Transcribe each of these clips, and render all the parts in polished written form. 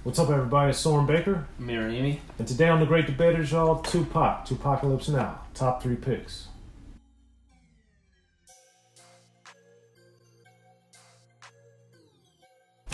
What's up, everybody? It's Soren Baker. Amir, Rahimi. And today on The Great Debaters, y'all, 2Pac, 2Pacalypse now. Top 3 picks.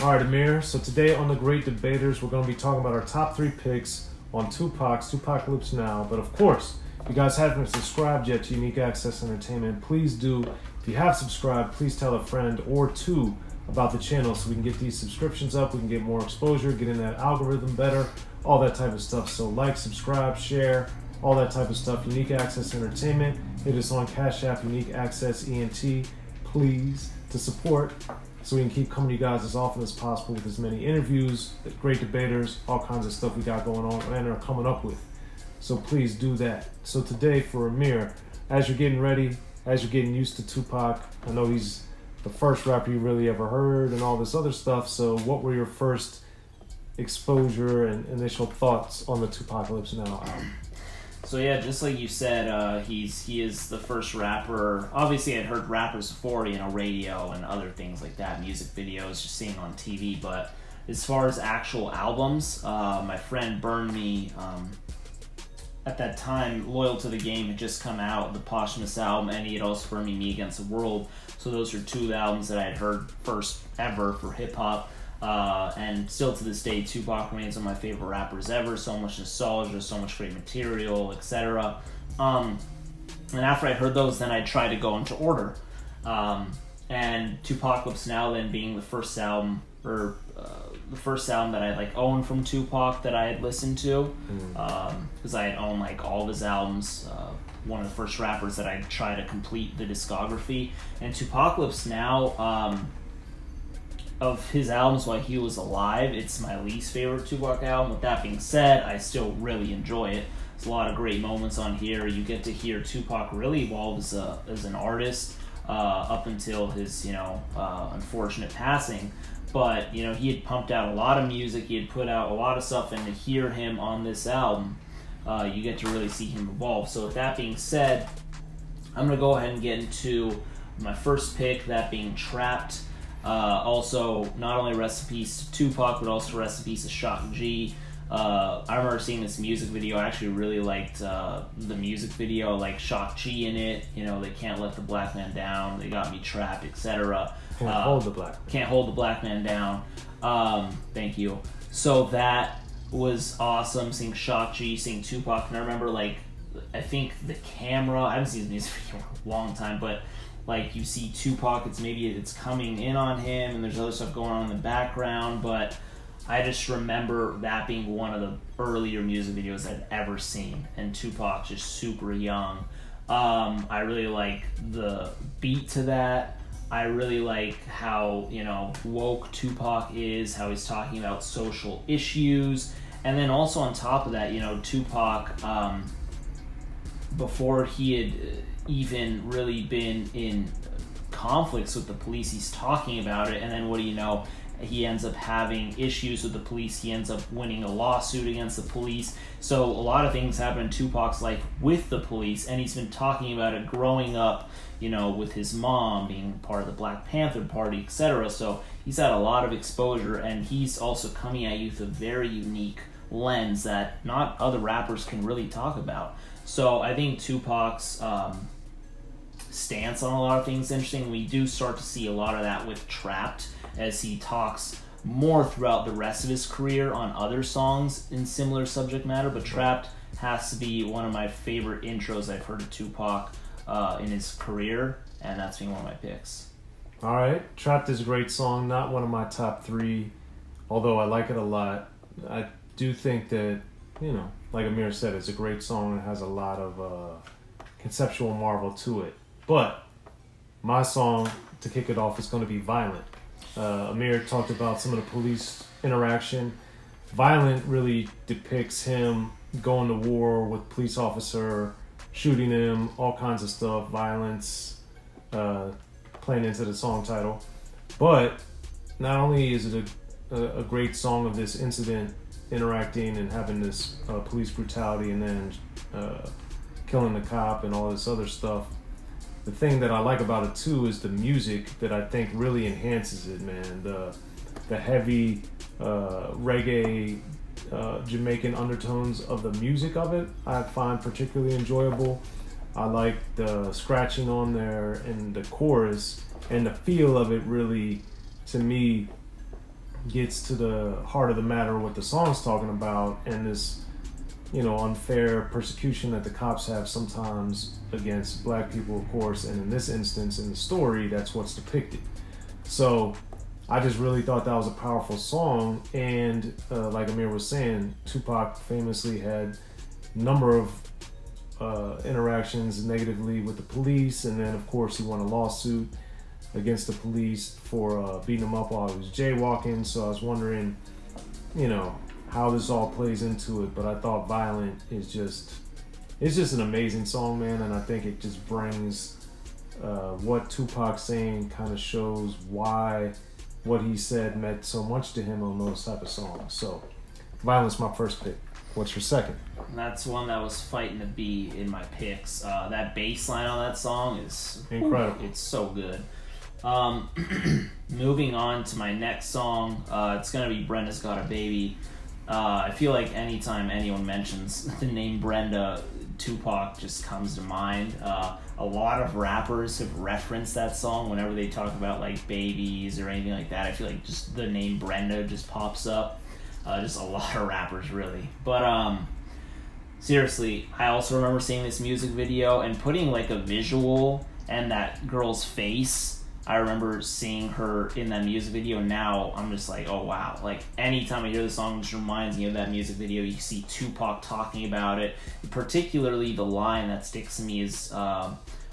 Alright, Amir. So today on The Great Debaters, we're going to be talking about our top 3 picks on 2Pac's 2Pacalypse now. But of course, if you guys haven't subscribed yet to Unique Access Entertainment, please do. If you have subscribed, please tell a friend or two about the channel so we can get these subscriptions up, we can get more exposure, get in that algorithm better, all that type of stuff. So like, subscribe, share, all that type of stuff. Unique Access Entertainment. Hit us on Cash App, Unique Access ENT, please, to support so we can keep coming to you guys as often as possible with as many interviews, great debaters, all kinds of stuff we got going on and are coming up with. So please do that. So today for Amir, as you're getting ready, as you're getting used to 2Pac, I know he's the first rapper you really ever heard and all this other stuff. So what were your first exposure and initial thoughts on the 2Pacalypse Now album? So yeah, just like you said, he is the first rapper. Obviously, I'd heard rappers before, radio and other things like that, music videos, just seeing on TV. But as far as actual albums, my friend burned me. At that time, Loyal to the Game had just come out, the posthumous album, and he had also burned Me Against the World. So those are two albums that I had heard first ever for hip-hop. And still to this day, 2Pac remains one of my favorite rappers ever. So much nostalgia, so much great material, etc. And after I heard those, then I tried to go into order. And 2Pacalypse Now then being the first album, or the first album that I owned from 2Pac that I had listened to, because I had owned all of his albums. One of the first rappers that I tried to complete the discography. And 2Pacalypse Now, of his albums while he was alive, it's my least favorite 2Pac album. With that being said, I still really enjoy it. There's a lot of great moments on here. You get to hear 2Pac really evolve as an artist up until his unfortunate passing. But he had pumped out a lot of music, he had put out a lot of stuff, and to hear him on this album, you get to really see him evolve. So with that being said, I'm going to go ahead and get into my first pick, that being Trapped. Also, not only rest in peace to 2Pac, but also rest in peace to Shock G. I remember seeing this music video. I actually really liked the music video, like Shock G in it. They can't let the black man down. They got me trapped, etc. Can't hold the black man. Can't hold the black man down. Thank you. So that was awesome. Seeing Shock G, seeing 2Pac, and I remember I think the camera. I haven't seen this music video in a long time, but you see 2Pac, it's coming in on him, and there's other stuff going on in the background, but I just remember that being one of the earlier music videos I'd ever seen, and 2Pac just super young. I really like the beat to that. I really like how, woke 2Pac is, how he's talking about social issues, and then also on top of that, 2Pac, before he had even really been in conflicts with the police, he's talking about it, and then what do you know, he ends up having issues with the police. He ends up winning a lawsuit against the police. So a lot of things happen in 2Pac's life with the police, and he's been talking about it growing up, with his mom being part of the Black Panther Party, etc. So he's had a lot of exposure, and he's also coming at you with a very unique lens that not other rappers can really talk about. So I think 2Pac's stance on a lot of things is interesting. We do start to see a lot of that with Trapped, as he talks more throughout the rest of his career on other songs in similar subject matter, but Trapped has to be one of my favorite intros I've heard of 2Pac in his career, and that's been one of my picks. Alright, Trapped is a great song, not one of my top 3, although I like it a lot. I do think that, like Amir said, it's a great song and it has a lot of conceptual marvel to it. But my song to kick it off is going to be Violent. Amir talked about some of the police interaction. Violent really depicts him going to war with police officer, shooting him, all kinds of stuff, violence, playing into the song title. But not only is it a great song of this incident, interacting and having this police brutality and then killing the cop and all this other stuff, the thing that I like about it too is the music that I think really enhances it, man. The heavy reggae, Jamaican undertones of the music of it I find particularly enjoyable. I like the scratching on there and the chorus, and the feel of it really, to me, gets to the heart of the matter, what the song's talking about, and this, unfair persecution that the cops have sometimes against black people, of course, and in this instance, in the story, that's what's depicted. So I just really thought that was a powerful song, and like Amir was saying, Tupac famously had a number of interactions negatively with the police, and then of course he won a lawsuit against the police for beating him up while he was jaywalking. So I was wondering, how this all plays into it, but I thought Violent is just an amazing song, man, and I think it just brings what Tupac's saying, kind of shows why what he said meant so much to him on those type of songs. So Violent's my first pick. What's your second? And that's one that was fighting to be in my picks. That bass line on that song is incredible. It's so good. Moving on to my next song, it's gonna be Brenda's Got a Baby. I feel like anytime anyone mentions the name Brenda, Tupac just comes to mind. A lot of rappers have referenced that song whenever they talk about like babies or anything like that. I feel like just the name Brenda just pops up. Just a lot of rappers, really. But seriously, I also remember seeing this music video and putting like a visual and that girl's face. I remember seeing her in that music video. Now I'm just like, oh wow. Like anytime I hear the song, it just reminds me of that music video. You see Tupac talking about it. Particularly the line that sticks to me is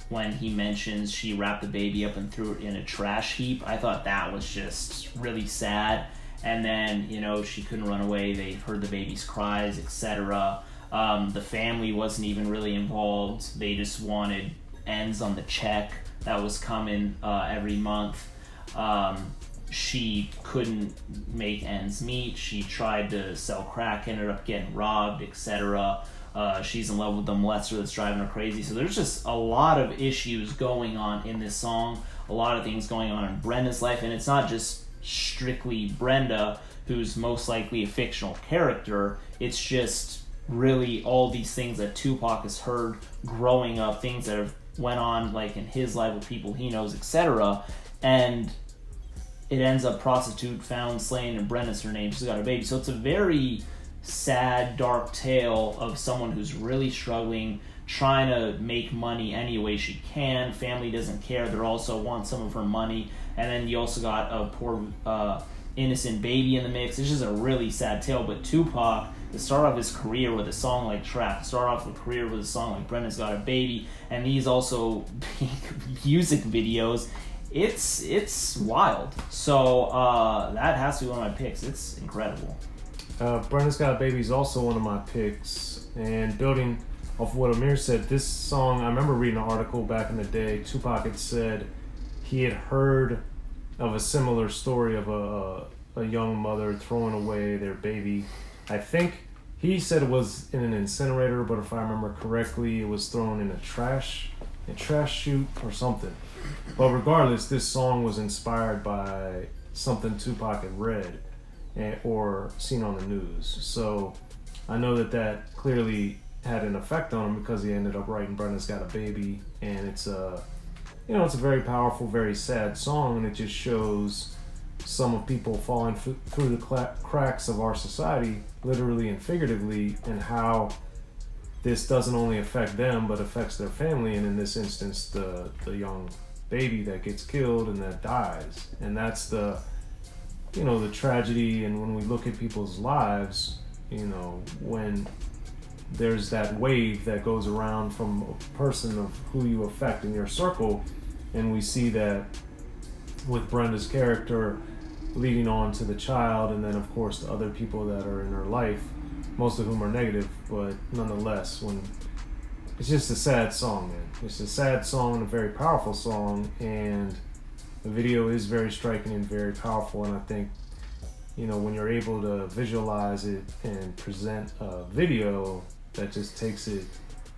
when he mentions she wrapped the baby up and threw it in a trash heap. I thought that was just really sad. And then, she couldn't run away. They heard the baby's cries, etc. The family wasn't even really involved. They just wanted ends on the check that was coming every month. She couldn't make ends meet. She tried to sell crack, ended up getting robbed, etc. She's in love with the molester that's driving her crazy. So there's just a lot of issues going on in this song, a lot of things going on in Brenda's life, and it's not just strictly Brenda, who's most likely a fictional character. It's just really all these things that Tupac has heard growing up, things that have went on like in his life with people he knows, etc. And it ends up prostitute found slain, and Brenda's her name. She's got a baby. So it's a very sad, dark tale of someone who's really struggling, trying to make money any way she can. Family doesn't care. They also want some of her money. And then you also got a poor innocent baby in the mix. It's just a really sad tale. But Tupac, to start off his career with a song like Trap, to start off a career with a song like Brenda's Got a Baby, and these also music videos, it's wild. So that has to be one of my picks. It's incredible. Brenda's Got a Baby is also one of my picks. And building off what Amir said, this song, I remember reading an article back in the day. Tupac had said he had heard of a similar story of a young mother throwing away their baby. I think he said it was in an incinerator, but if I remember correctly, it was thrown in a trash chute or something. But regardless, this song was inspired by something Tupac had read or seen on the news. So I know that clearly had an effect on him, because he ended up writing Brenda's Got a Baby, and it's a very powerful, very sad song, and it just shows some of people falling through the cracks of our society, literally and figuratively, and how this doesn't only affect them, but affects their family, and in this instance, the young baby that gets killed and that dies. And that's the tragedy. And when we look at people's lives, when there's that wave that goes around from a person of who you affect in your circle, and we see that with Brenda's character leading on to the child, and then of course the other people that are in her life, most of whom are negative, but nonetheless, when it's just a sad song, man. It's a sad song and a very powerful song, and the video is very striking and very powerful. And I think, when you're able to visualize it and present a video that just takes it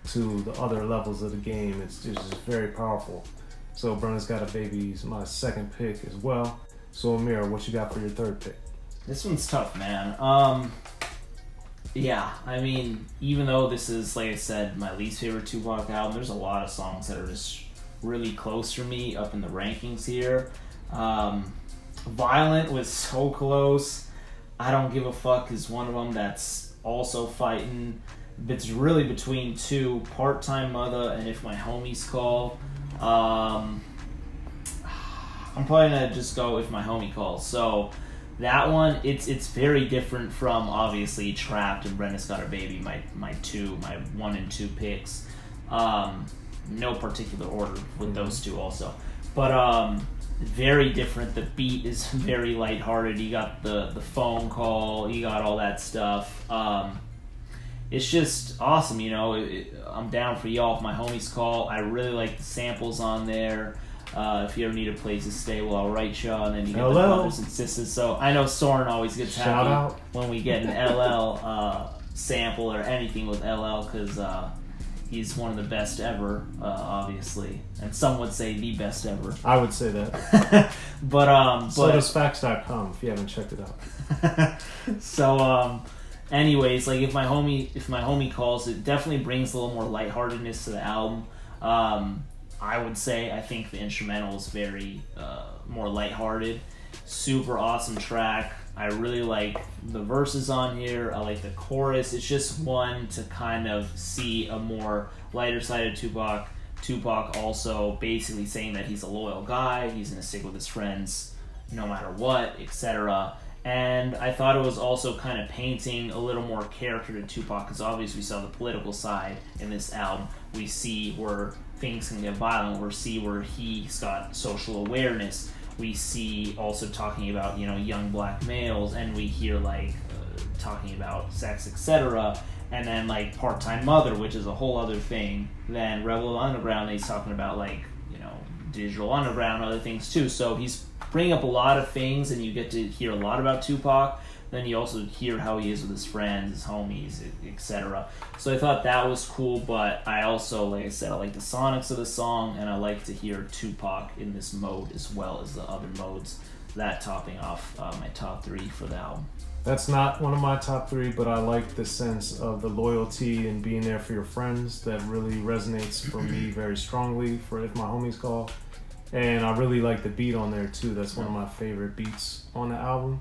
to the other levels of the game, it's just very powerful. So Brenda's Got a Baby is my second pick as well. So Amir, what you got for your third pick? This one's tough, man. Yeah, I mean, even though this is, like I said, my least favorite Tupac album, there's a lot of songs that are just really close for me up in the rankings here. Violent was so close. I Don't Give a Fuck is one of them that's also fighting. It's really between two, Part-Time Mother and If My Homies Call. I'm probably going to just go If My Homie Calls. So that one, it's very different from, obviously, Trapped and Brenda's Got Her Baby, my 1 and 2 picks. No particular order with those two also. But very different. The beat is very lighthearted. You got the phone call. You got all that stuff. It's just awesome, you know. I'm down for y'all if my homies call. I really like the samples on there. If you ever need a place to stay, well, I'll write y'all. And then you get the brothers and sisters. So I know Soren always gets happy when we get an LL sample or anything with LL because he's one of the best ever, obviously. And some would say the best ever. I would say that. but so does facts.com if you haven't checked it out. So anyways, like if my homie calls, it definitely brings a little more lightheartedness to the album. I would say I think the instrumental is very more lighthearted. Super awesome track. I really like the verses on here. I like the chorus. It's just one to kind of see a more lighter side of Tupac. Tupac also basically saying that he's a loyal guy. He's going to stick with his friends no matter what, etc. And I thought it was also kind of painting a little more character to Tupac because obviously we saw the political side in this album. We see where things can get violent. We see where he's got social awareness. We see also talking about, you know, young black males, and we hear like talking about sex, etc. And then like Part-Time Mother, which is a whole other thing. Then Rebel Underground, he's talking about like, you know, Digital Underground, other things too. So he's bringing up a lot of things, and you get to hear a lot about Tupac. Then you also hear how he is with his friends, his homies, etc. So I thought that was cool, but I also, like I said, I like the sonics of the song, and I like to hear Tupac in this mode as well as the other modes. That topping off my top 3 for the album. That's not one of my top 3, but I like the sense of the loyalty and being there for your friends. That really resonates for me very strongly for If My Homies Call. And I really like the beat on there too. That's one of my favorite beats on the album.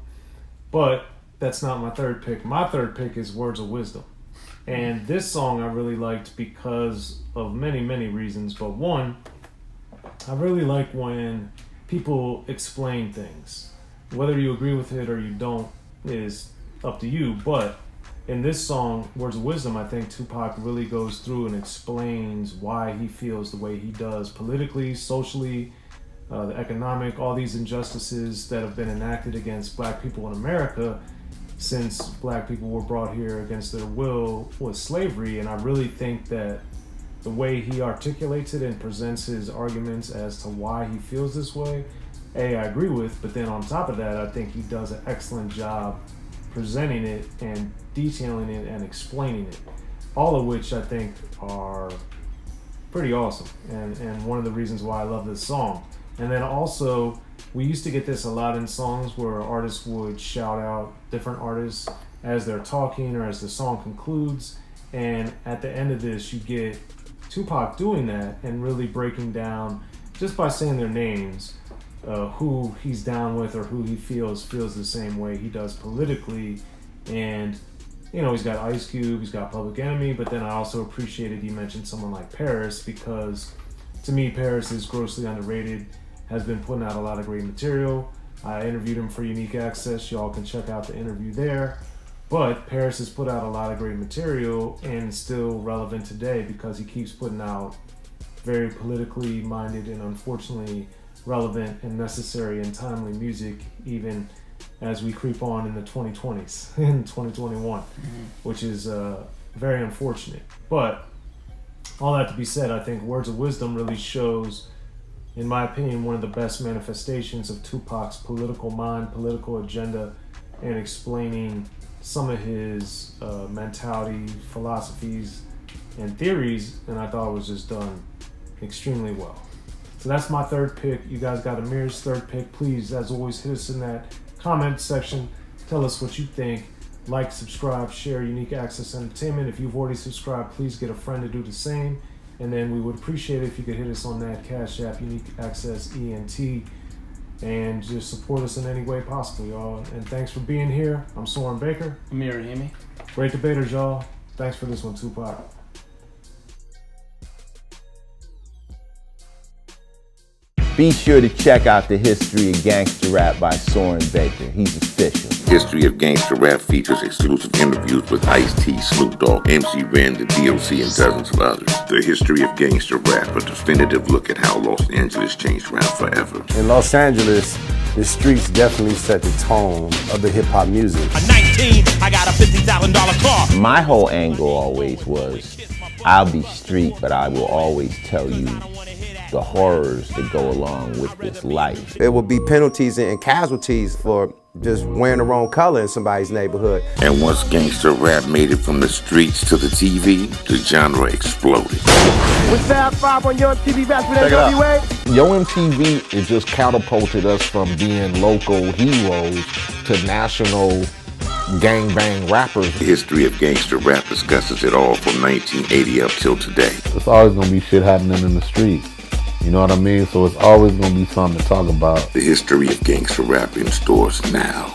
But that's not my third pick. My third pick is Words of Wisdom. And this song I really liked because of many, many reasons. But one, I really like when people explain things. Whether you agree with it or you don't is up to you. But in this song, Words of Wisdom, I think Tupac really goes through and explains why he feels the way he does politically, socially, the economic, all these injustices that have been enacted against black people in America since black people were brought here against their will was slavery. And I really think that the way he articulates it and presents his arguments as to why he feels this way, I agree with, but then on top of that, I think he does an excellent job presenting it and detailing it and explaining it, all of which I think are pretty awesome and one of the reasons why I love this song. And then also, we used to get this a lot in songs where artists would shout out different artists as they're talking or as the song concludes. And at the end of this, you get Tupac doing that and really breaking down, just by saying their names, who he's down with or who he feels the same way he does politically. And, you know, he's got Ice Cube, he's got Public Enemy, but then I also appreciated you mentioned someone like Paris because to me, Paris is grossly underrated. Has been putting out a lot of great material. I interviewed him for Unique Access. Y'all can check out the interview there. But Paris has put out a lot of great material and still relevant today because he keeps putting out very politically minded and unfortunately relevant and necessary and timely music even as we creep on in the 2020s, in 2021, which is very unfortunate. But all that to be said, I think Words of Wisdom really shows, in my opinion, one of the best manifestations of Tupac's political mind, political agenda, and explaining some of his mentality, philosophies, and theories, and I thought it was just done extremely well. So that's my third pick. You guys got Amir's third pick. Please, as always, hit us in that comment section. Tell us what you think. Like, subscribe, share Unique Access Entertainment. If you've already subscribed, please get a friend to do the same. And then we would appreciate it if you could hit us on that Cash App, Unique Access ENT, and just support us in any way possible, y'all. And thanks for being here. I'm Soren Baker. Amir, Rahimi. Great debaters, y'all. Thanks for this one, 2Pac. Be sure to check out the History of Gangster Rap by Soren Baker. He's official. History of Gangster Rap features exclusive interviews with Ice-T, Snoop Dogg, MC Ren, the D.O.C, and dozens of others. The History of Gangster Rap, a definitive look at how Los Angeles changed rap forever. In Los Angeles, the streets definitely set the tone of the hip-hop music. At 19, I got a $50,000 car. My whole angle always was, I'll be street, but I will always tell you the horrors that go along with this life. There will be penalties and casualties for just wearing the wrong color in somebody's neighborhood. And once gangster rap made it from the streets to the TV, the genre exploded. With Fab 5 on Young TV back with NWA. Yo MTV, it just catapulted us from being local heroes to national gangbang rappers. The History of Gangster Rap discusses it all from 1980 up till today. It's always gonna be shit happening in the streets. You know what I mean? So it's always gonna be something to talk about. The History of Gangster Rap in stores now.